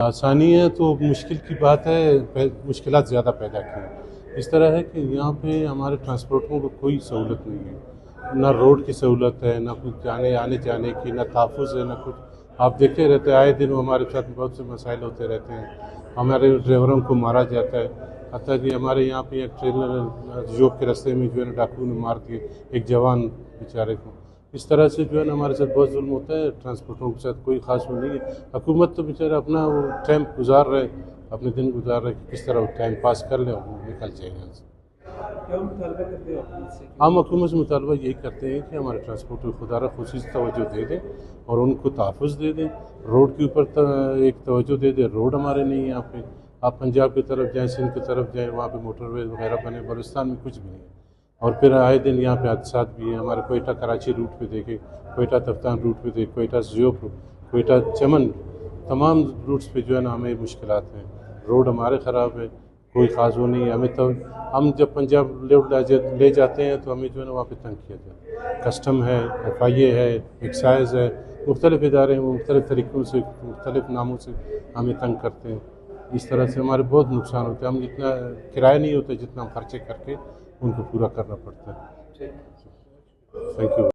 آسانی ہے تو مشکل کی بات ہے، مشکلات زیادہ پیدا کی ہیں۔ اس طرح ہے کہ یہاں پہ ہمارے ٹرانسپورٹوں کو کوئی سہولت نہیں ہے، نہ روڈ کی سہولت ہے، نہ کچھ آنے جانے کی، نہ تحفظ ہے، نہ کچھ۔ آپ دیکھتے رہتے ہیں آئے دن ہمارے ساتھ بہت سے مسائل ہوتے رہتے ہیں، ہمارے ڈرائیوروں کو مارا جاتا ہے، حتیٰ کہ ہمارے یہاں پہ ایک ٹریلر جوب کے راستے میں جو ہے ڈاکو نے مار دیے ایک جوان بیچارے کو۔ اس طرح سے جو ہے نا ہمارے ساتھ بہت ظلم ہوتا ہے، ٹرانسپورٹوں کے ساتھ کوئی خاص وہ نہیں ہے۔ حکومت تو بیچارہ اپنا وہ ٹائم گزار رہے، اپنے دن گزار رہے کہ کس طرح وہ ٹائم پاس کر لیں اور نکل جائیں یہاں سے۔ کیا مطالبہ کرتے ہو حکومت سے؟ ہم حکومت سے مطالبہ یہی کرتے ہیں کہ ہمارے ٹرانسپورٹ کو خدا را خصوصی توجہ دے دیں اور ان کو تحفظ دے دیں، روڈ کے اوپر ایک توجہ دے دیں۔ روڈ ہمارے نہیں ہے یہاں پہ، آپ پنجاب کی طرف جائیں، سندھ کی طرف جائیں، وہاں پہ موٹر وے وغیرہ بنے، بلوچستان میں کچھ بھی نہیں ہے۔ اور پھر آئے دن یہاں پہ حادثات بھی ہیں، ہمارے کوئٹہ کراچی روٹ پہ دیکھیں، کوئٹہ تفتان روٹ پہ دیکھیں، کوئٹہ زیوپ، کوئٹہ چمن، تمام روٹس پہ جو ہے نا ہمیں مشکلات ہیں۔ روڈ ہمارے خراب ہے، کوئی خاص وہ نہیں ہے۔ ہمیں تو ہم جب پنجاب لے جاتے ہیں تو ہمیں جو ہے نا وہاں پہ تنگ کیا جاتا ہے، کسٹم ہے، ایف آئی اے ہے، ایکسائز ہے، مختلف ادارے ہیں، وہ مختلف طریقوں سے مختلف ناموں سے ہمیں تنگ کرتے ہیں۔ اس طرح سے ہمارے بہت نقصان ہوتے ہیں، ہم جتنا کرایہ نہیں ہوتا جتنا ہم خرچے کر کے ان کو پورا کرنا پڑتا ہے۔ Thank you.